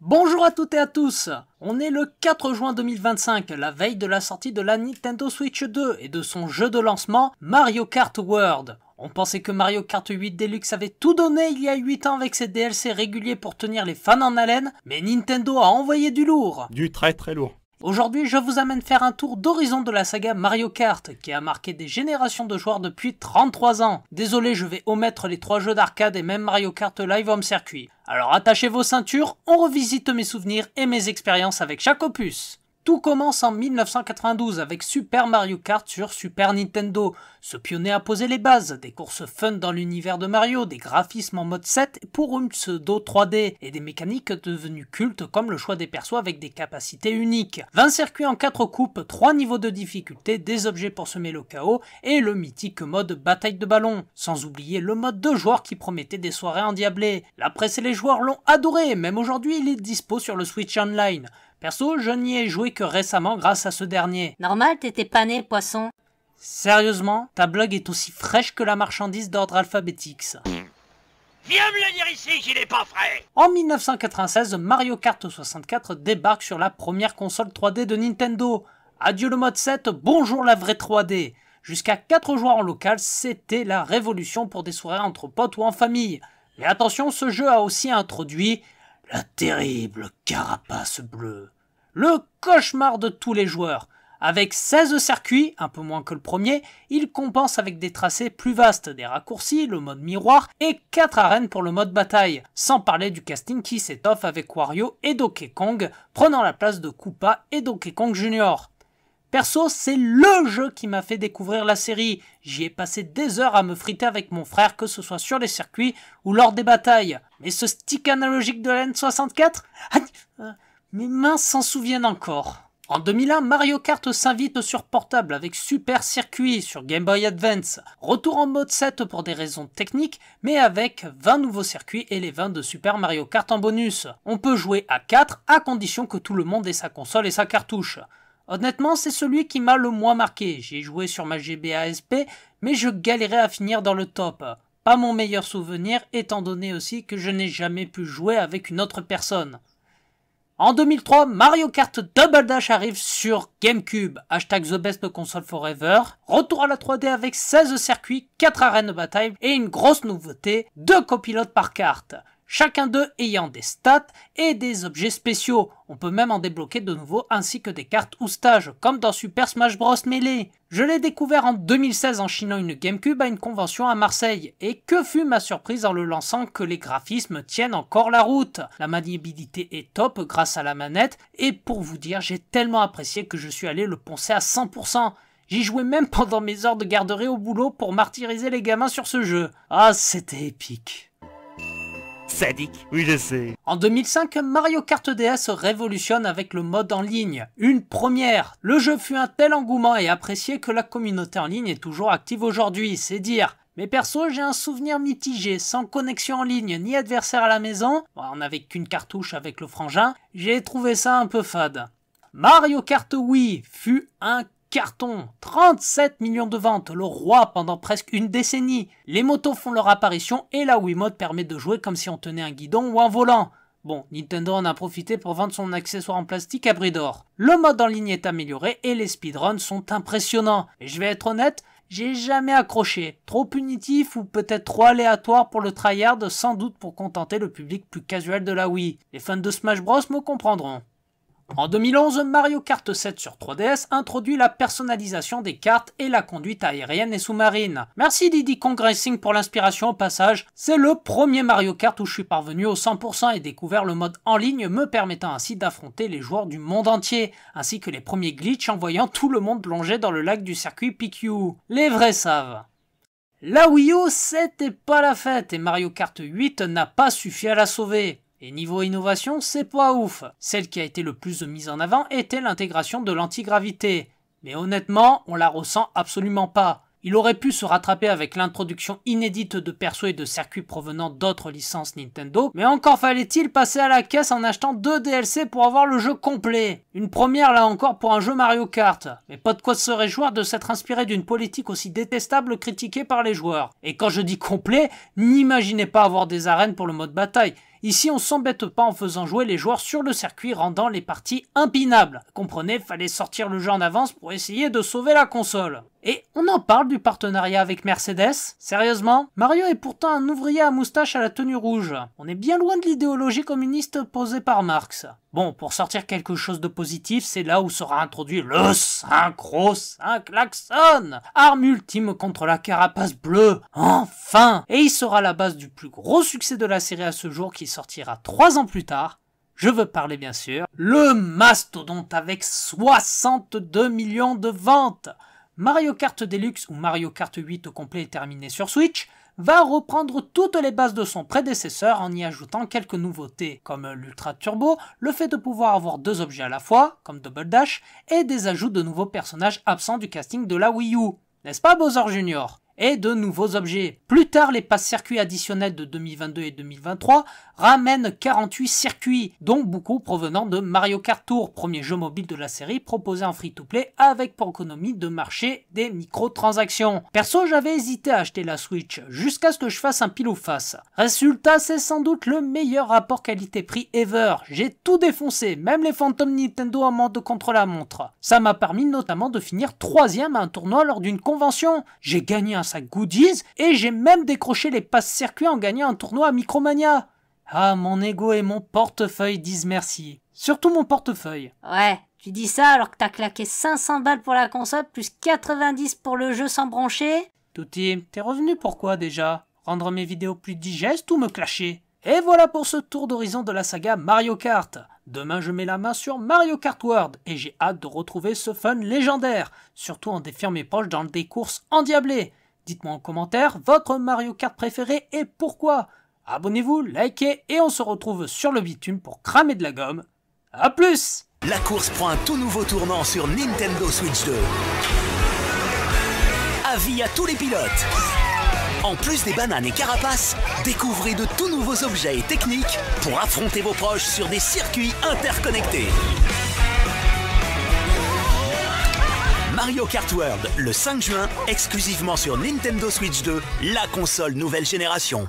Bonjour à toutes et à tous. On est le 4 juin 2025, la veille de la sortie de la Nintendo Switch 2 et de son jeu de lancement Mario Kart World. On pensait que Mario Kart 8 Deluxe avait tout donné il y a 8 ans avec ses DLC réguliers pour tenir les fans en haleine, mais Nintendo a envoyé du lourd. Du très très lourd. Aujourd'hui, je vous amène faire un tour d'horizon de la saga Mario Kart, qui a marqué des générations de joueurs depuis 33 ans. Désolé, je vais omettre les 3 jeux d'arcade et même Mario Kart Live Home Circuit. Alors attachez vos ceintures, on revisite mes souvenirs et mes expériences avec chaque opus. Tout commence en 1992 avec Super Mario Kart sur Super Nintendo. Ce pionnier a posé les bases, des courses fun dans l'univers de Mario, des graphismes en mode 7 pour une pseudo 3D, et des mécaniques devenues cultes comme le choix des persos avec des capacités uniques. 20 circuits en 4 coupes, 3 niveaux de difficulté, des objets pour semer le chaos, et le mythique mode bataille de ballon. Sans oublier le mode 2 joueurs qui promettait des soirées endiablées. La presse et les joueurs l'ont adoré, même aujourd'hui il est dispo sur le Switch Online. Perso, je n'y ai joué que récemment grâce à ce dernier. Normal, t'étais pas né, poisson. Sérieusement, ta blague est aussi fraîche que la marchandise d'ordre alphabétique. Viens me le dire ici qu'il est pas frais. En 1996, Mario Kart 64 débarque sur la première console 3D de Nintendo. Adieu le mode 7, bonjour la vraie 3D. Jusqu'à 4 joueurs en local, c'était la révolution pour des soirées entre potes ou en famille. Mais attention, ce jeu a aussi introduit la terrible carapace bleue. Le cauchemar de tous les joueurs. Avec 16 circuits, un peu moins que le premier, il compense avec des tracés plus vastes, des raccourcis, le mode miroir et 4 arènes pour le mode bataille. Sans parler du casting qui s'étoffe avec Wario et Donkey Kong, prenant la place de Koopa et Donkey Kong Jr. Perso, c'est LE jeu qui m'a fait découvrir la série. J'y ai passé des heures à me friter avec mon frère, que ce soit sur les circuits ou lors des batailles. Mais ce stick analogique de la N64, mes mains s'en souviennent encore. En 2001, Mario Kart s'invite sur portable avec Super Circuit sur Game Boy Advance. Retour en mode 7 pour des raisons techniques, mais avec 20 nouveaux circuits et les 20 de Super Mario Kart en bonus. On peut jouer à 4 à condition que tout le monde ait sa console et sa cartouche. Honnêtement, c'est celui qui m'a le moins marqué. J'ai joué sur ma GBA-SP, mais je galérais à finir dans le top. Pas mon meilleur souvenir, étant donné aussi que je n'ai jamais pu jouer avec une autre personne. En 2003, Mario Kart Double Dash arrive sur GameCube, #TheBestConsoleForever. Retour à la 3D avec 16 circuits, 4 arènes de bataille et une grosse nouveauté, 2 copilotes par carte. Chacun d'eux ayant des stats et des objets spéciaux. On peut même en débloquer de nouveaux ainsi que des cartes ou stages, comme dans Super Smash Bros Melee. Je l'ai découvert en 2016 en chinant une GameCube à une convention à Marseille. Et que fut ma surprise en le lançant que les graphismes tiennent encore la route. La maniabilité est top grâce à la manette et pour vous dire, j'ai tellement apprécié que je suis allé le poncer à 100%. J'y jouais même pendant mes heures de garderie au boulot pour martyriser les gamins sur ce jeu. Ah, c'était épique. Sadique. Oui, je sais. En 2005, Mario Kart DS révolutionne avec le mode en ligne. Une première. Le jeu fut un tel engouement et apprécié que la communauté en ligne est toujours active aujourd'hui, c'est dire. Mais perso, j'ai un souvenir mitigé, sans connexion en ligne ni adversaire à la maison. Bon, on n'avait qu'une cartouche avec le frangin. J'ai trouvé ça un peu fade. Mario Kart Wii fut un carton, 37 millions de ventes, le roi pendant presque une décennie. Les motos font leur apparition et la Wiimote permet de jouer comme si on tenait un guidon ou un volant. Bon, Nintendo en a profité pour vendre son accessoire en plastique à prix d'or. Le mode en ligne est amélioré et les speedruns sont impressionnants. Et je vais être honnête, j'ai jamais accroché. Trop punitif ou peut-être trop aléatoire pour le tryhard, sans doute pour contenter le public plus casual de la Wii. Les fans de Smash Bros me comprendront. En 2011, Mario Kart 7 sur 3DS introduit la personnalisation des cartes et la conduite aérienne et sous-marine. Merci Diddy Kong Racing pour l'inspiration au passage. C'est le premier Mario Kart où je suis parvenu au 100% et découvert le mode en ligne me permettant ainsi d'affronter les joueurs du monde entier, ainsi que les premiers glitches en voyant tout le monde plonger dans le lac du circuit PQ. Les vrais savent. La Wii U, c'était pas la fête et Mario Kart 8 n'a pas suffi à la sauver. Et niveau innovation, c'est pas ouf. Celle qui a été le plus mise en avant était l'intégration de l'antigravité. Mais honnêtement, on la ressent absolument pas. Il aurait pu se rattraper avec l'introduction inédite de persos et de circuits provenant d'autres licences Nintendo, mais encore fallait-il passer à la caisse en achetant 2 DLC pour avoir le jeu complet. Une première là encore pour un jeu Mario Kart, mais pas de quoi se réjouir de s'être inspiré d'une politique aussi détestable critiquée par les joueurs. Et quand je dis complet, n'imaginez pas avoir des arènes pour le mode bataille. Ici, on s'embête pas en faisant jouer les joueurs sur le circuit, rendant les parties impinables. Comprenez, fallait sortir le jeu en avance pour essayer de sauver la console. Et on en parle du partenariat avec Mercedes? Sérieusement? Mario est pourtant un ouvrier à moustache à la tenue rouge. On est bien loin de l'idéologie communiste posée par Marx. Bon, pour sortir quelque chose de positif, c'est là où sera introduit le Synchro 5 klaxon, arme ultime contre la carapace bleue. Enfin! Et il sera la base du plus gros succès de la série à ce jour qui sortira 3 ans plus tard. Je veux parler bien sûr, le mastodonte avec 62 millions de ventes. Mario Kart Deluxe ou Mario Kart 8 au complet terminé sur Switch va reprendre toutes les bases de son prédécesseur en y ajoutant quelques nouveautés comme l'Ultra Turbo, le fait de pouvoir avoir 2 objets à la fois, comme Double Dash, et des ajouts de nouveaux personnages absents du casting de la Wii U. N'est-ce pas Bowser Jr.? Et de nouveaux objets. Plus tard, les passes circuits additionnels de 2022 et 2023 ramènent 48 circuits, dont beaucoup provenant de Mario Kart Tour, premier jeu mobile de la série proposé en free-to-play avec pour économie de marché des microtransactions. Perso, j'avais hésité à acheter la Switch, jusqu'à ce que je fasse un pile ou face. Résultat, c'est sans doute le meilleur rapport qualité-prix ever. J'ai tout défoncé, même les fantômes Nintendo en mode contre-la-montre. Ça m'a permis notamment de finir 3ème à un tournoi lors d'une convention. J'ai gagné un sac goodies et j'ai même décroché les passes circuits en gagnant un tournoi à Micromania. Ah, mon ego et mon portefeuille disent merci. Surtout mon portefeuille. Ouais, tu dis ça alors que t'as claqué 500 balles pour la console plus 90 pour le jeu sans brancher? Touti, t'es revenu pourquoi déjà? Rendre mes vidéos plus digestes ou me clasher? Et voilà pour ce tour d'horizon de la saga Mario Kart. Demain je mets la main sur Mario Kart World et j'ai hâte de retrouver ce fun légendaire, surtout en défiant mes poches dans des courses endiablées. Dites-moi en commentaire votre Mario Kart préféré et pourquoi. Abonnez-vous, likez et on se retrouve sur le bitume pour cramer de la gomme. A plus! La course prend un tout nouveau tournant sur Nintendo Switch 2. Avis à tous les pilotes. En plus des bananes et carapaces, découvrez de tout nouveaux objets et techniques pour affronter vos proches sur des circuits interconnectés. Mario Kart World, le 5 juin, exclusivement sur Nintendo Switch 2, la console nouvelle génération.